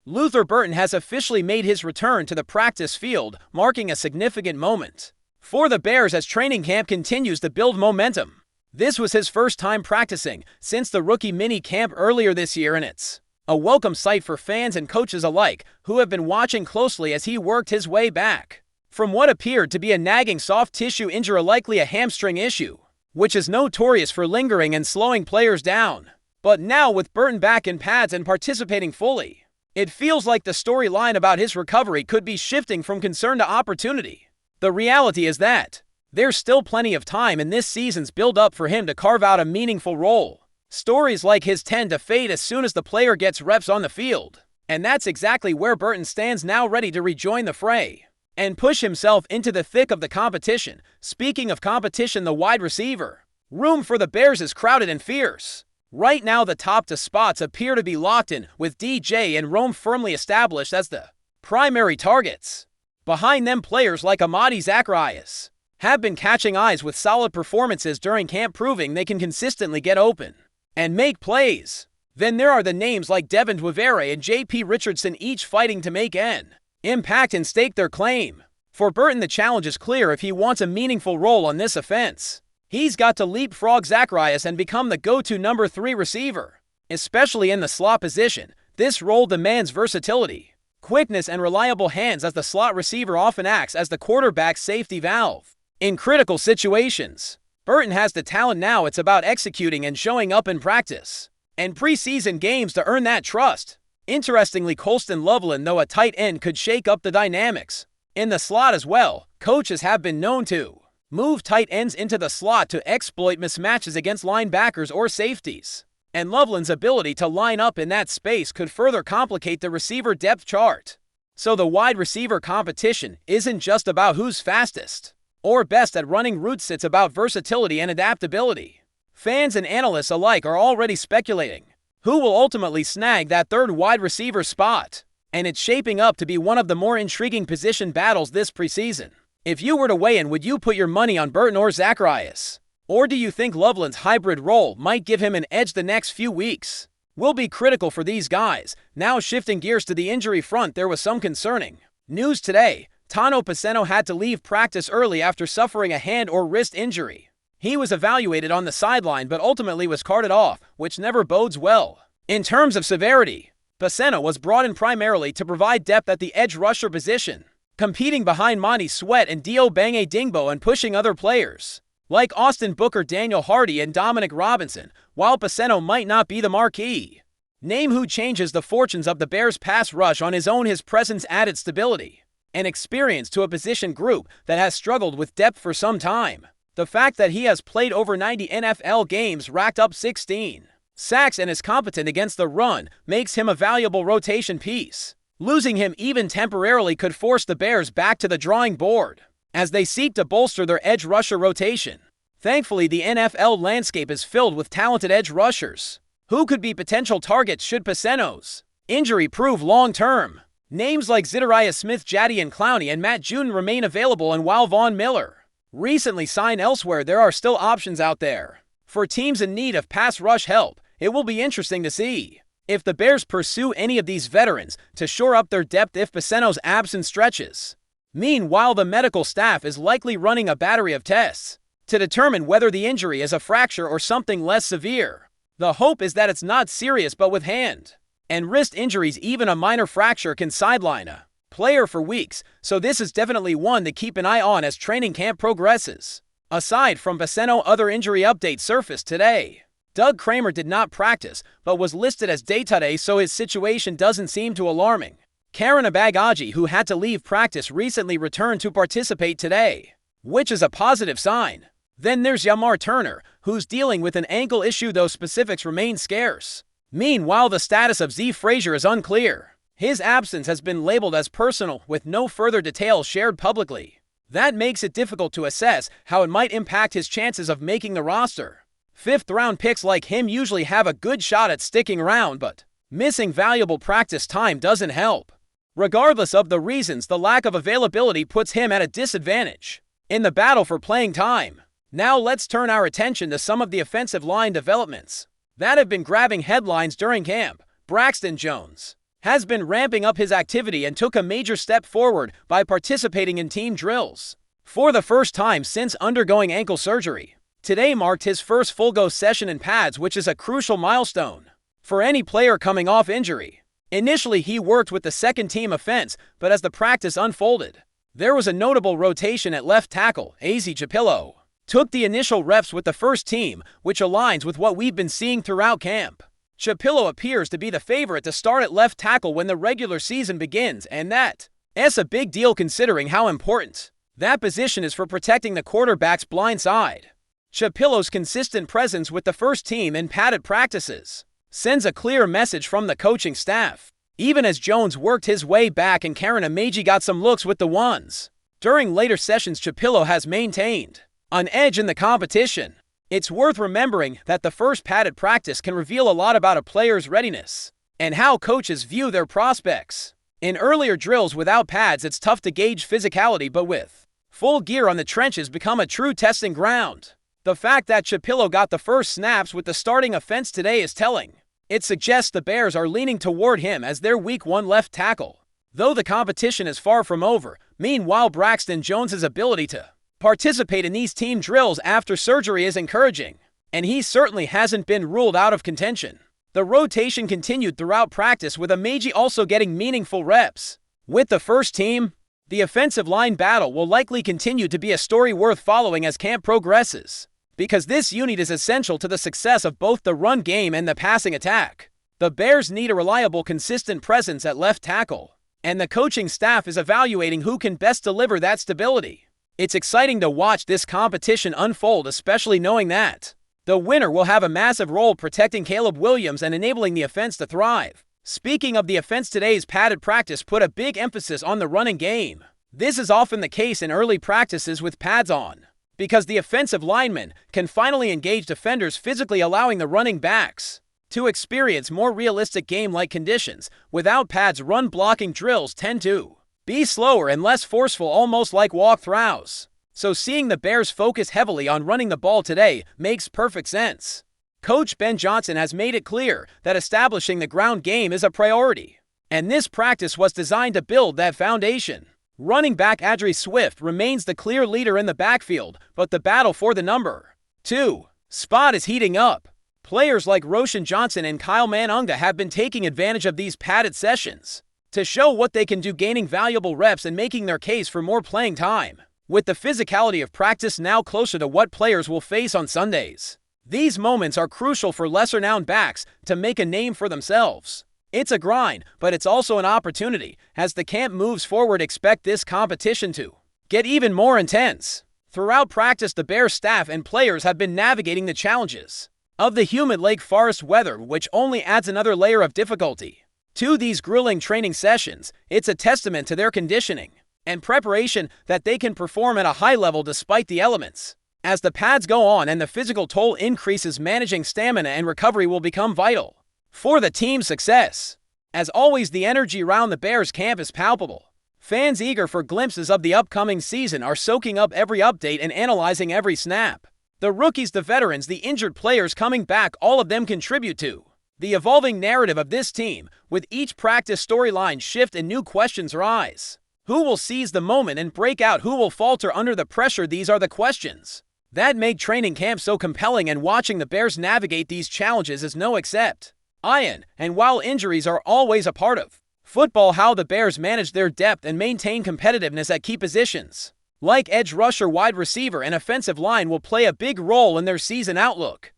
Luther Burton has officially made his return to the practice field, marking a significant moment for the Bears as training camp continues to build momentum. This was his first time practicing since the rookie mini camp earlier this year, and it's a welcome sight for fans and coaches alike who have been watching closely as he worked his way back from what appeared to be a nagging soft tissue injury, likely a hamstring issue, which is notorious for lingering and slowing players down. But now, with Burton back in pads and participating fully, it feels like the storyline about his recovery could be shifting from concern to opportunity. The reality is that there's still plenty of time in this season's build-up for him to carve out a meaningful role. Stories like his tend to fade as soon as the player gets reps on the field, and that's exactly where Burton stands now, ready to rejoin the fray and push himself into the thick of the competition. Speaking of competition, the wide receiver room for the Bears is crowded and fierce. Right now, the top two spots appear to be locked in, with DJ and Rome firmly established as the primary targets. Behind them, players like Amadi Zacharias have been catching eyes with solid performances during camp, proving they can consistently get open and make plays. Then there are the names like Devin Dwavere and J.P. Richardson, each fighting to make an impact and stake their claim. For Burton, the challenge is clear. If he wants a meaningful role on this offense, he's got to leapfrog Zacharias and become the go-to number 3 receiver. Especially in the slot position, this role demands versatility, quickness, and reliable hands, as the slot receiver often acts as the quarterback's safety valve in critical situations. Burton has the talent now. It's about executing and showing up in practice and preseason games to earn that trust. Interestingly, Colston Loveland, though a tight end, could shake up the dynamics in the slot as well. Coaches have been known to move tight ends into the slot to exploit mismatches against linebackers or safeties, and Loveland's ability to line up in that space could further complicate the receiver depth chart. So the wide receiver competition isn't just about who's fastest or best at running routes, it's about versatility and adaptability. Fans and analysts alike are already speculating who will ultimately snag that third wide receiver spot, and it's shaping up to be one of the more intriguing position battles this preseason. If you were to weigh in, would you put your money on Burton or Zacharias? Or do you think Loveland's hybrid role might give him an edge? The next few weeks will be critical for these guys. Now, shifting gears to the injury front, there was some concerning news today. Paceno had to leave practice early after suffering a hand or wrist injury. He was evaluated on the sideline but ultimately was carted off, which never bodes well. In terms of severity, Paceno was brought in primarily to provide depth at the edge rusher position, competing behind Monty Sweat and Dio Bange Dingbo and pushing other players like Austin Booker, Daniel Hardy, and Dominic Robinson. While Paceno might not be the marquee name who changes the fortunes of the Bears' pass rush on his own, his presence added stability and experience to a position group that has struggled with depth for some time. The fact that he has played over 90 NFL games, racked up 16 sacks, and is competent against the run makes him a valuable rotation piece. Losing him, even temporarily, could force the Bears back to the drawing board as they seek to bolster their edge rusher rotation. Thankfully, the NFL landscape is filled with talented edge rushers who could be potential targets should Paceno's injury prove long-term. Names like Zidariah Smith, Jadian Clowney, and Matt Juden remain available, and while Von Miller recently signed elsewhere, there are still options out there for teams in need of pass rush help. It will be interesting to see if the Bears pursue any of these veterans to shore up their depth if Paceno's absence stretches. Meanwhile, the medical staff is likely running a battery of tests to determine whether the injury is a fracture or something less severe. The hope is that it's not serious, but with hand and wrist injuries, even a minor fracture can sideline a player for weeks, so this is definitely one to keep an eye on as training camp progresses. Aside from Paceno, other injury updates surfaced today. Doug Kramer did not practice, but was listed as day-to-day, so his situation doesn't seem too alarming. Karen Abagaji, who had to leave practice, recently returned to participate today, which is a positive sign. Then there's Yamar Turner, who's dealing with an ankle issue, though specifics remain scarce. Meanwhile, the status of Z Frazier is unclear. His absence has been labeled as personal, with no further details shared publicly. That makes it difficult to assess how it might impact his chances of making the roster. Fifth-round picks like him usually have a good shot at sticking around, but missing valuable practice time doesn't help. Regardless of the reasons, the lack of availability puts him at a disadvantage in the battle for playing time. Now let's turn our attention to some of the offensive line developments that have been grabbing headlines during camp. Braxton Jones has been ramping up his activity and took a major step forward by participating in team drills. For the first time since undergoing ankle surgery, today marked his first full-go session in pads, which is a crucial milestone for any player coming off injury. Initially, he worked with the second-team offense, but as the practice unfolded, there was a notable rotation at left tackle. AZ Chapillo took the initial reps with the first team, which aligns with what we've been seeing throughout camp. Chapillo appears to be the favorite to start at left tackle when the regular season begins, and that's a big deal considering how important that position is for protecting the quarterback's blind side. Chapillo's consistent presence with the first team in padded practices sends a clear message from the coaching staff, even as Jones worked his way back and Karen Amaji got some looks with the ones. During later sessions, Chapillo has maintained an edge in the competition. It's worth remembering that the first padded practice can reveal a lot about a player's readiness and how coaches view their prospects. In earlier drills without pads, it's tough to gauge physicality, but with full gear on, the trenches become a true testing ground. The fact that Chapillo got the first snaps with the starting offense today is telling. It suggests the Bears are leaning toward him as their Week 1 left tackle. Though the competition is far from over, meanwhile Braxton Jones's ability to participate in these team drills after surgery is encouraging, and he certainly hasn't been ruled out of contention. The rotation continued throughout practice, with Amaji also getting meaningful reps with the first team. The offensive line battle will likely continue to be a story worth following as camp progresses, because this unit is essential to the success of both the run game and the passing attack. The Bears need a reliable, consistent presence at left tackle, and the coaching staff is evaluating who can best deliver that stability. It's exciting to watch this competition unfold, especially knowing that the winner will have a massive role protecting Caleb Williams and enabling the offense to thrive. Speaking of the offense, today's padded practice put a big emphasis on the running game. This is often the case in early practices with pads on, because the offensive linemen can finally engage defenders physically, allowing the running backs to experience more realistic game-like conditions. Without pads, run blocking drills tend to be slower and less forceful, almost like walk-throughs. So seeing the Bears focus heavily on running the ball today makes perfect sense. Coach Ben Johnson has made it clear that establishing the ground game is a priority, and this practice was designed to build that foundation. Running back Adree Swift remains the clear leader in the backfield, but the battle for the number 2 spot is heating up. Players like Roshan Johnson and Kyle Manunga have been taking advantage of these padded sessions to show what they can do, gaining valuable reps and making their case for more playing time. With the physicality of practice now closer to what players will face on Sundays, these moments are crucial for lesser-known backs to make a name for themselves. It's a grind, but it's also an opportunity. As the camp moves forward, expect this competition to get even more intense. Throughout practice, the Bears staff and players have been navigating the challenges of the humid Lake Forest weather, which only adds another layer of difficulty to these grueling training sessions. It's a testament to their conditioning and preparation that they can perform at a high level despite the elements. As the pads go on and the physical toll increases, managing stamina and recovery will become vital for the team's success. As always, the energy around the Bears camp is palpable. Fans eager for glimpses of the upcoming season are soaking up every update and analyzing every snap. The rookies, the veterans, the injured players coming back, all of them contribute to the evolving narrative of this team. With each practice, storyline shift and new questions rise. Who will seize the moment and break out? Who will falter under the pressure? These are the questions that make training camp so compelling, and watching the Bears navigate these challenges is no exception. And while injuries are always a part of football, how the Bears manage their depth and maintain competitiveness at key positions like edge rusher, wide receiver, and offensive line will play a big role in their season outlook.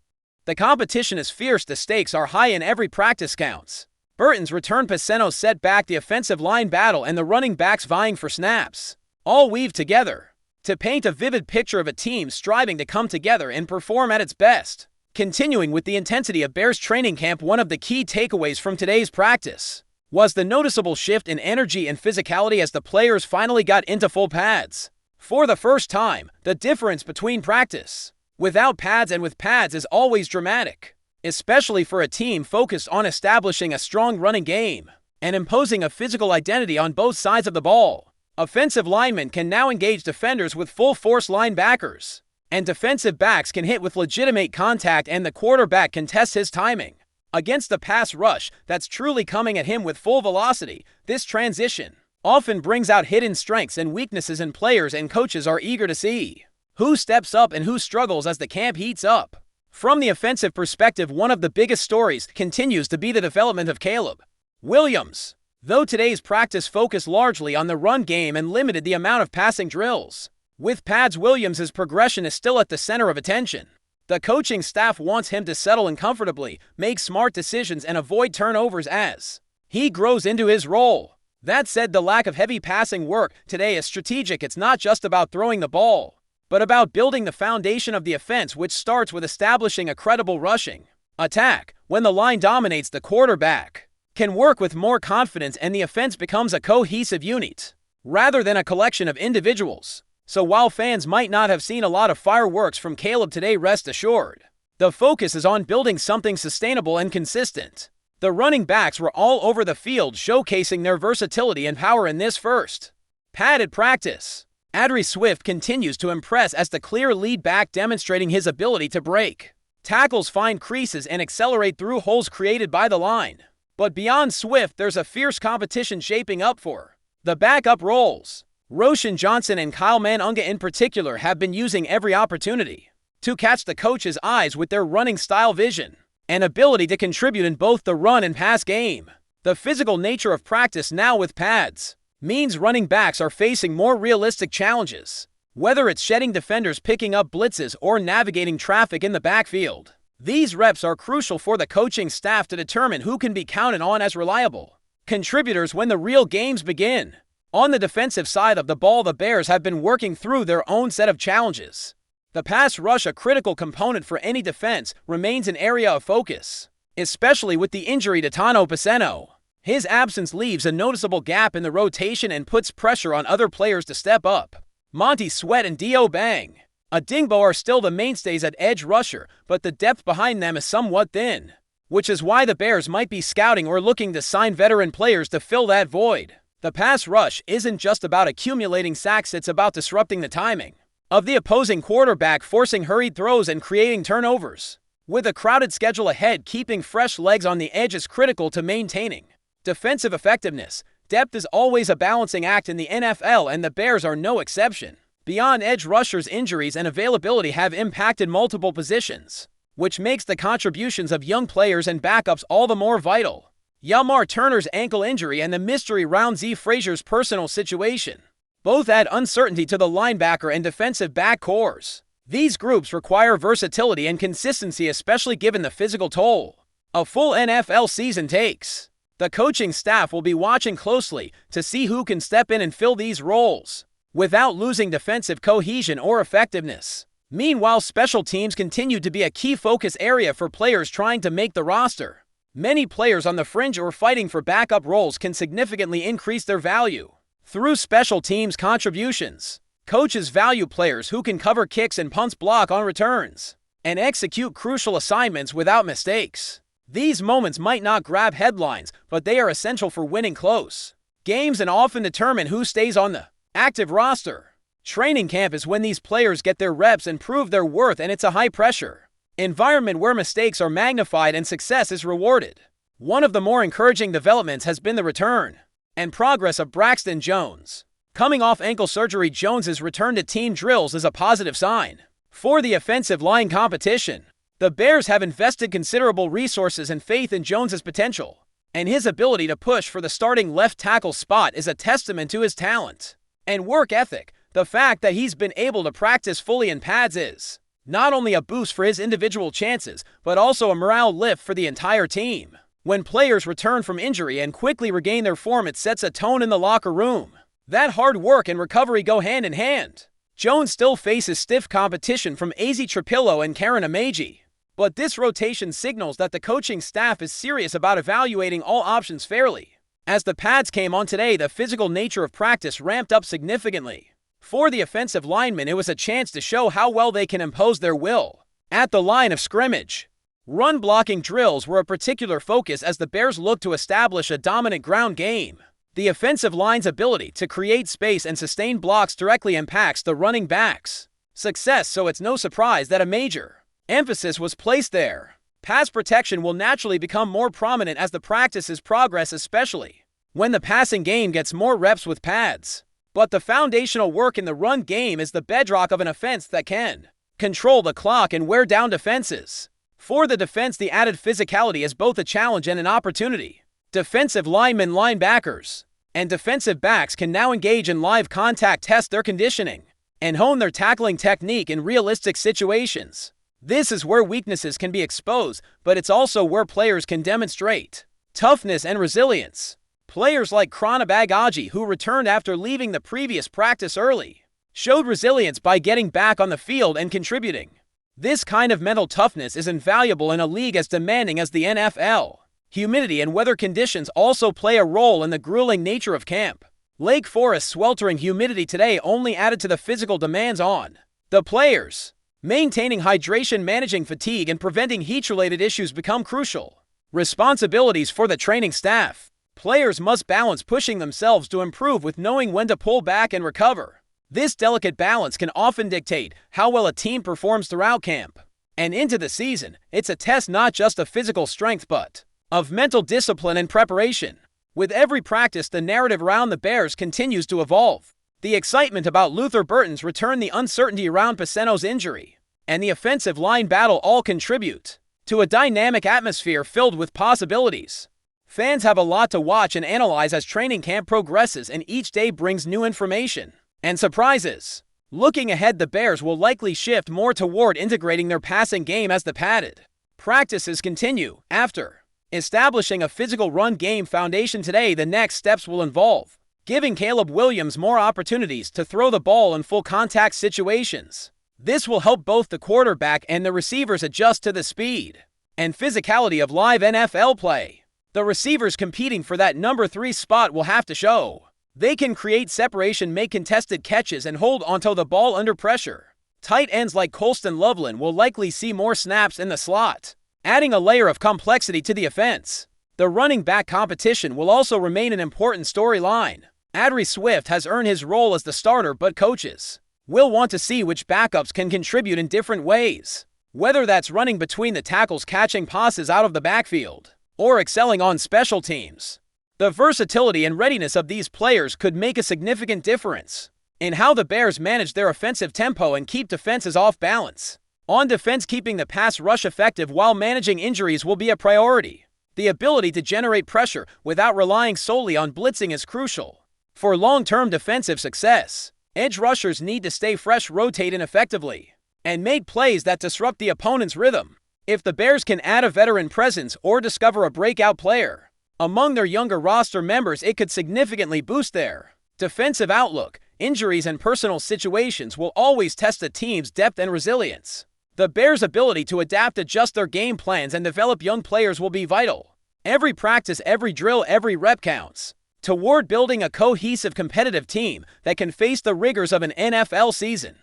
The competition is fierce, the stakes are high, and every practice counts. Burton's return, Paceno set back, the offensive line battle, and the running backs vying for snaps all weave together to paint a vivid picture of a team striving to come together and perform at its best. Continuing with the intensity of Bears training camp, one of the key takeaways from today's practice was the noticeable shift in energy and physicality as the players finally got into full pads. For the first time, the difference between practice without pads and with pads is always dramatic, especially for a team focused on establishing a strong running game and imposing a physical identity on both sides of the ball. Offensive linemen can now engage defenders with full-force linebackers, and defensive backs can hit with legitimate contact, and the quarterback can test his timing Against the pass rush that's truly coming at him with full velocity, this transition often brings out hidden strengths and weaknesses in players, and coaches are eager to see who steps up and who struggles as the camp heats up. From the offensive perspective, one of the biggest stories continues to be the development of Caleb Williams. Though today's practice focused largely on the run game and limited the amount of passing drills, with pads, Williams' progression is still at the center of attention. The coaching staff wants him to settle in comfortably, make smart decisions, and avoid turnovers as he grows into his role. That said, the lack of heavy passing work today is strategic. It's not just about throwing the ball, but about building the foundation of the offense, which starts with establishing a credible rushing attack. When the line dominates, the quarterback can work with more confidence and the offense becomes a cohesive unit rather than a collection of individuals. So while fans might not have seen a lot of fireworks from Caleb today, rest assured, the focus is on building something sustainable and consistent. The running backs were all over the field, showcasing their versatility and power in this first padded practice. Adree Swift continues to impress as the clear lead back, demonstrating his ability to break tackles, find creases, and accelerate through holes created by the line. But beyond Swift, there's a fierce competition shaping up for the backup roles. Roshan Johnson and Kyle Manunga in particular have been using every opportunity to catch the coach's eyes with their running style, vision, and ability to contribute in both the run and pass game. The physical nature of practice now with pads means running backs are facing more realistic challenges, whether it's shedding defenders, picking up blitzes, or navigating traffic in the backfield. These reps are crucial for the coaching staff to determine who can be counted on as reliable contributors when the real games begin. On the defensive side of the ball, the Bears have been working through their own set of challenges. The pass rush, a critical component for any defense, remains an area of focus, especially with the injury to Paceno. His absence leaves a noticeable gap in the rotation and puts pressure on other players to step up. Monty Sweat and Dio Bang Adingbo are still the mainstays at edge rusher, but the depth behind them is somewhat thin, which is why the Bears might be scouting or looking to sign veteran players to fill that void. The pass rush isn't just about accumulating sacks, it's about disrupting the timing of the opposing quarterback, forcing hurried throws and creating turnovers. With a crowded schedule ahead, keeping fresh legs on the edge is critical to maintaining defensive effectiveness. Depth is always a balancing act in the NFL, and the Bears are no exception. Beyond edge rushers, injuries and availability have impacted multiple positions, which makes the contributions of young players and backups all the more vital. Yamar Turner's ankle injury and the mystery around Z. Frazier's personal situation both add uncertainty to the linebacker and defensive back cores. These groups require versatility and consistency, especially given the physical toll a full NFL season takes. The coaching staff will be watching closely to see who can step in and fill these roles without losing defensive cohesion or effectiveness. Meanwhile, special teams continue to be a key focus area for players trying to make the roster. Many players on the fringe or fighting for backup roles can significantly increase their value through special teams contributions. Coaches value players who can cover kicks and punts, block on returns, and execute crucial assignments without mistakes. These moments might not grab headlines, but they are essential for winning close games and often determine who stays on the active roster. Training camp is when these players get their reps and prove their worth, and it's a high-pressure environment where mistakes are magnified and success is rewarded. One of the more encouraging developments has been the return and progress of Braxton Jones. Coming off ankle surgery, Jones's return to team drills is a positive sign for the offensive line competition. The Bears have invested considerable resources and faith in Jones's potential, and his ability to push for the starting left tackle spot is a testament to his talent and work ethic. The fact that he's been able to practice fully in pads is not only a boost for his individual chances, but also a morale lift for the entire team. When players return from injury and quickly regain their form, it sets a tone in the locker room. That hard work and recovery go hand in hand. Jones still faces stiff competition from AZ Trapillo and Karen Amaji, but this rotation signals that the coaching staff is serious about evaluating all options fairly. As the pads came on today, the physical nature of practice ramped up significantly. For the offensive linemen, it was a chance to show how well they can impose their will at the line of scrimmage. Run blocking drills were a particular focus as the Bears looked to establish a dominant ground game. The offensive line's ability to create space and sustain blocks directly impacts the running backs' success, so it's no surprise that a major emphasis was placed there. Pass protection will naturally become more prominent as the practices progress, especially when the passing game gets more reps with pads. But the foundational work in the run game is the bedrock of an offense that can control the clock and wear down defenses. For the defense, the added physicality is both a challenge and an opportunity. Defensive linemen, linebackers, and defensive backs can now engage in live contact, test their conditioning, and hone their tackling technique in realistic situations. This is where weaknesses can be exposed, but it's also where players can demonstrate toughness and resilience. Players like Cronabag Aji, who returned after leaving the previous practice early, showed resilience by getting back on the field and contributing. This kind of mental toughness is invaluable in a league as demanding as the NFL. Humidity and weather conditions also play a role in the grueling nature of camp. Lake Forest's sweltering humidity today only added to the physical demands on the players. Maintaining hydration, managing fatigue, and preventing heat-related issues become crucial responsibilities for the training staff. Players must balance pushing themselves to improve with knowing when to pull back and recover. This delicate balance can often dictate how well a team performs throughout camp and into the season. It's a test not just of physical strength but of mental discipline and preparation. With every practice, the narrative around the Bears continues to evolve. The excitement about Luther Burton's return, the uncertainty around Paceno's injury, and the offensive line battle all contribute to a dynamic atmosphere filled with possibilities. Fans have a lot to watch and analyze as training camp progresses, and each day brings new information and surprises. Looking ahead, the Bears will likely shift more toward integrating their passing game as the padded practices continue. After establishing a physical run game foundation today, the next steps will involve giving Caleb Williams more opportunities to throw the ball in full contact situations. This will help both the quarterback and the receivers adjust to the speed and physicality of live NFL play. The receivers competing for that number 3 spot will have to show they can create separation, make contested catches, and hold onto the ball under pressure. Tight ends like Colston Loveland will likely see more snaps in the slot, adding a layer of complexity to the offense. The running back competition will also remain an important storyline. Adree Swift has earned his role as the starter, but coaches will want to see which backups can contribute in different ways, whether that's running between the tackles, catching passes out of the backfield, or excelling on special teams. The versatility and readiness of these players could make a significant difference in how the Bears manage their offensive tempo and keep defenses off balance. On defense, keeping the pass rush effective while managing injuries will be a priority. The ability to generate pressure without relying solely on blitzing is crucial for long-term defensive success. Edge rushers need to stay fresh, rotate in effectively, and make plays that disrupt the opponent's rhythm. If the Bears can add a veteran presence or discover a breakout player among their younger roster members, it could significantly boost their defensive outlook. Injuries and personal situations will always test a team's depth and resilience. The Bears' ability to adapt, adjust their game plans, and develop young players will be vital. Every practice, every drill, every rep counts toward building a cohesive, competitive team that can face the rigors of an NFL season.